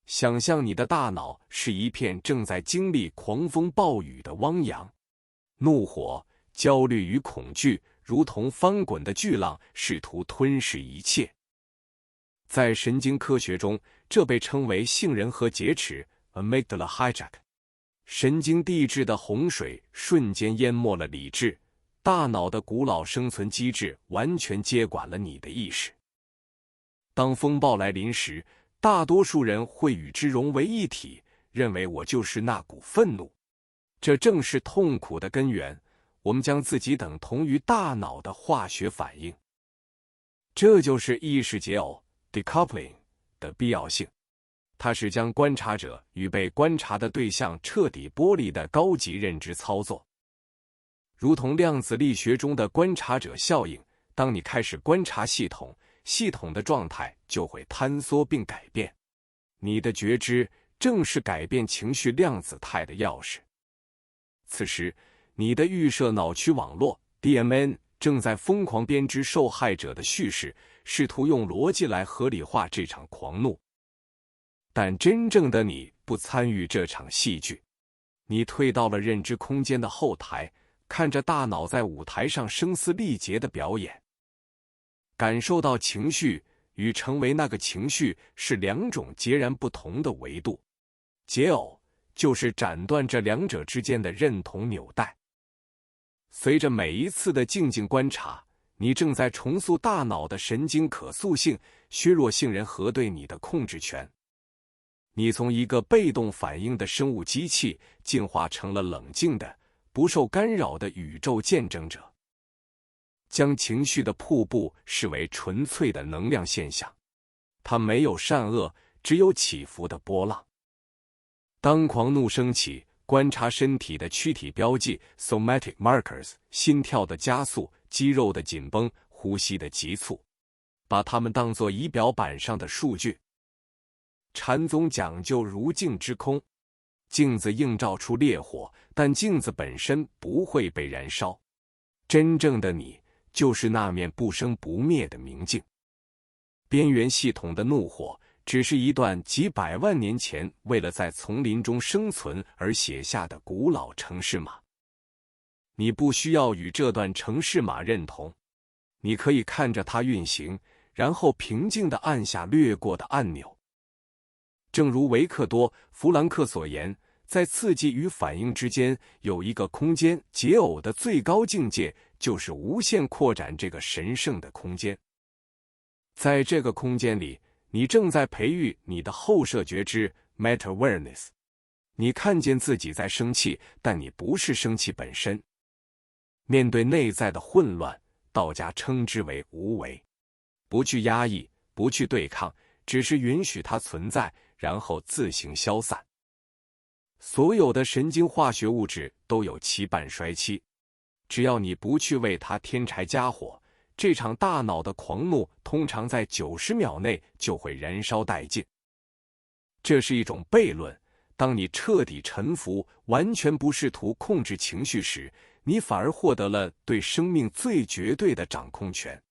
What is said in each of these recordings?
想象你的大脑是一片正在经历狂风暴雨的汪洋，怒火、焦虑与恐惧如同翻滚的巨浪，试图吞噬一切。在神经科学中，这被称为杏仁核劫持 （amygdala hijack）。神经递质的洪水瞬间淹没了理智，大脑的古老生存机制完全接管了你的意识。当风暴来临时，大多数人会与之融为一体，认为我就是那股愤怒。这正是痛苦的根源，我们将自己等同于大脑的化学反应。这就是意识解耦 （decoupling） 的必要性。它是将观察者与被观察的对象彻底剥离的高级认知操作。如同量子力学中的观察者效应，当你开始观察系统，系统的状态就会坍缩并改变。你的觉知正是改变情绪量子态的钥匙。此时，你的预设脑区网络 DMN 正在疯狂编织受害者的叙事，试图用逻辑来合理化这场狂怒。但真正的你不参与这场戏剧，你退到了认知空间的后台，看着大脑在舞台上声嘶力竭的表演。感受到情绪与成为那个情绪是两种截然不同的维度。解耦就是斩断这两者之间的认同纽带。随着每一次的静静观察，你正在重塑大脑的神经可塑性，削弱杏仁核对你的控制权。你从一个被动反应的生物机器进化成了冷静的、不受干扰的宇宙见证者。将情绪的瀑布视为纯粹的能量现象，它没有善恶，只有起伏的波浪。当狂怒升起，观察身体的躯体标记 somatic markers， 心跳的加速、肌肉的紧绷、呼吸的急促，把它们当作仪表板上的数据。禅宗讲究如镜之空，镜子映照出烈火，但镜子本身不会被燃烧。真正的你就是那面不生不灭的明镜。边缘系统的怒火只是一段几百万年前为了在丛林中生存而写下的古老程式码。你不需要与这段程式码认同，你可以看着它运行，然后平静地按下略过的按钮。正如维克多·弗兰克所言，在刺激与反应之间有一个空间，解耦的最高境界就是无限扩展这个神圣的空间。在这个空间里，你正在培育你的后设觉知 （meta-awareness）。你看见自己在生气，但你不是生气本身。面对内在的混乱，道家称之为无为，不去压抑，不去对抗，只是允许它存在，然后自行消散。所有的神经化学物质都有其半衰期，只要你不去为它添柴加火，这场大脑的狂怒通常在90秒内就会燃烧殆尽。这是一种悖论，当你彻底臣服，完全不试图控制情绪时，你反而获得了对生命最绝对的掌控权。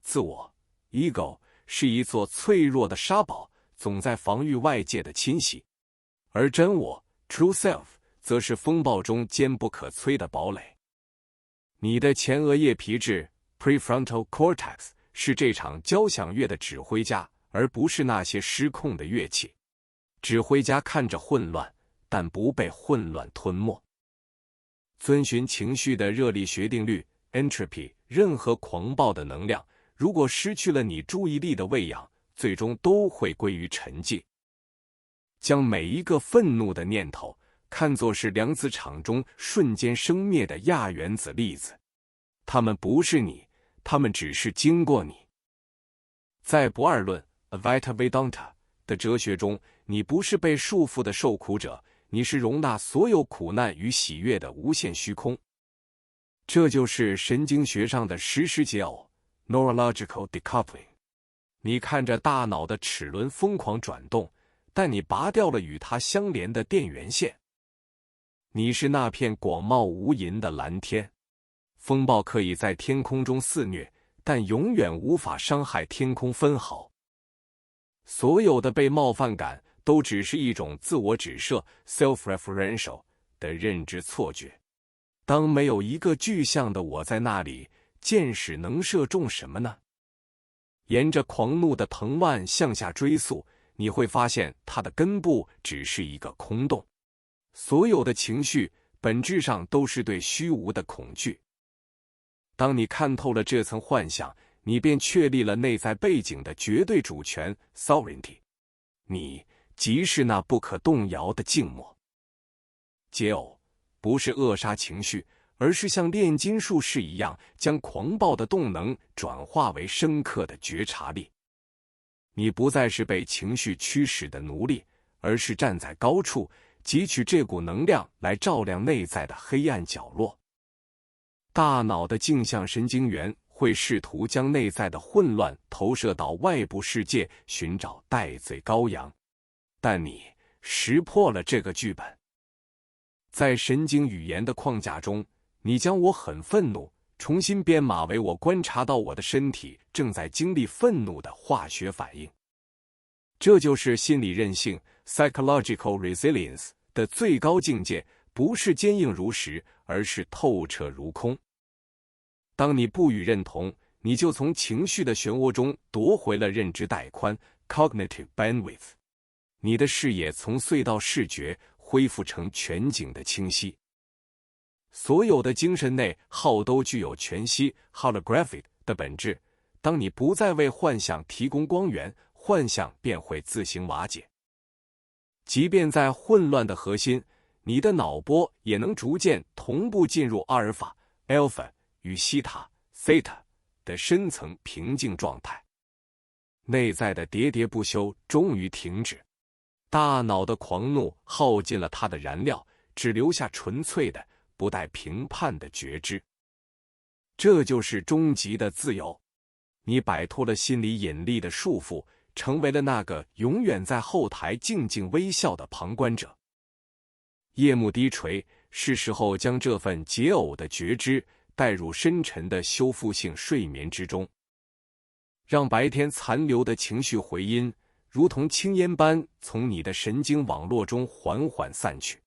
自我 ego 是一座脆弱的沙堡，总在防御外界的侵袭，而真我 true self 则是风暴中坚不可摧的堡垒。你的前额叶皮质 prefrontal cortex 是这场交响乐的指挥家，而不是那些失控的乐器。指挥家看着混乱，但不被混乱吞没。遵循情绪的热力学定律 entropy， 任何狂暴的能量，如果失去了你注意力的喂养，最终都会归于沉寂。将每一个愤怒的念头看作是量子场中瞬间生灭的亚原子粒子，它们不是你，它们只是经过你。在不二论 Advaita Vedanta 的哲学中，你不是被束缚的受苦者，你是容纳所有苦难与喜悦的无限虚空。这就是神经学上的实时解耦 Neurological Decoupling。你看着大脑的齿轮疯狂转动，但你拔掉了与它相连的电源线。你是那片广袤无垠的蓝天。风暴可以在天空中肆虐，但永远无法伤害天空分毫。所有的被冒犯感都只是一种自我指涉 （self-referential） 的认知错觉。当没有一个具象的我在那里，箭矢能射中什么呢？沿着狂怒的藤蔓向下追溯，你会发现它的根部只是一个空洞。所有的情绪本质上都是对虚无的恐惧。当你看透了这层幻象，你便确立了内在背景的绝对主权 （sovereignty）。你即是那不可动摇的静默。解耦不是扼杀情绪，而是像炼金术士一样，将狂暴的动能转化为深刻的觉察力。你不再是被情绪驱使的奴隶，而是站在高处，汲取这股能量来照亮内在的黑暗角落。大脑的镜像神经元会试图将内在的混乱投射到外部世界，寻找代罪羔羊。但你识破了这个剧本。在神经语言的框架中，你将我很愤怒重新编码为我观察到我的身体正在经历愤怒的化学反应。这就是心理韧性 （psychological resilience） 的最高境界，不是坚硬如石，而是透彻如空。当你不予认同，你就从情绪的漩涡中夺回了认知带宽 （cognitive bandwidth）。你的视野从隧道视觉恢复成全景的清晰。所有的精神内耗都具有全息 （holographic） 的本质。当你不再为幻象提供光源，幻象便会自行瓦解。即便在混乱的核心，你的脑波也能逐渐同步进入阿尔法 （alpha） 与西塔 （theta） 的深层平静状态。内在的喋喋不休终于停止，大脑的狂怒耗尽了它的燃料，只留下纯粹的、不带评判的觉知。这就是终极的自由。你摆脱了心理引力的束缚，成为了那个永远在后台静静微笑的旁观者。夜幕低垂，是时候将这份解耦的觉知带入深沉的修复性睡眠之中，让白天残留的情绪回音如同青烟般从你的神经网络中缓缓散去。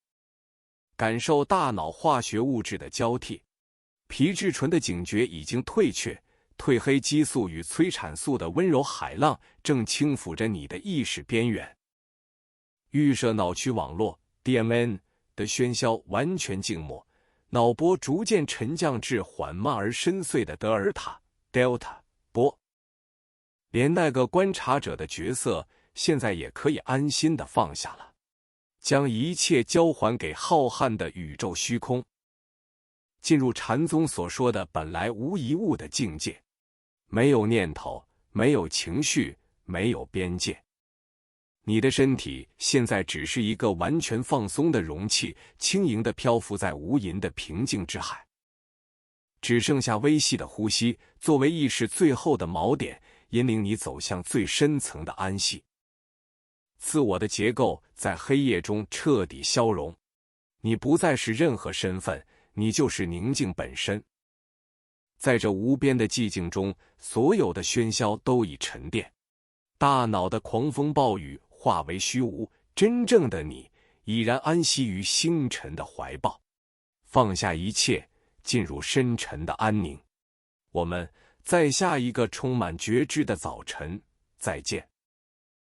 感受大脑化学物质的交替，皮质醇的警觉已经退却，褪黑激素与催产素的温柔海浪正轻抚着你的意识边缘。预设脑区网络 DMN 的喧嚣完全静默，脑波逐渐沉降至缓慢而深邃的德尔塔 Delta 波。连那个观察者的角色现在也可以安心地放下了，将一切交还给浩瀚的宇宙虚空，进入禅宗所说的本来无一物的境界，没有念头，没有情绪，没有边界。你的身体现在只是一个完全放松的容器，轻盈地漂浮在无垠的平静之海。只剩下微细的呼吸，作为意识最后的锚点，引领你走向最深层的安息。自我的结构在黑夜中彻底消融，你不再是任何身份，你就是宁静本身。在这无边的寂静中，所有的喧嚣都已沉淀，大脑的狂风暴雨化为虚无，真正的你已然安息于星辰的怀抱，放下一切，进入深沉的安宁。我们在下一个充满觉知的早晨再见。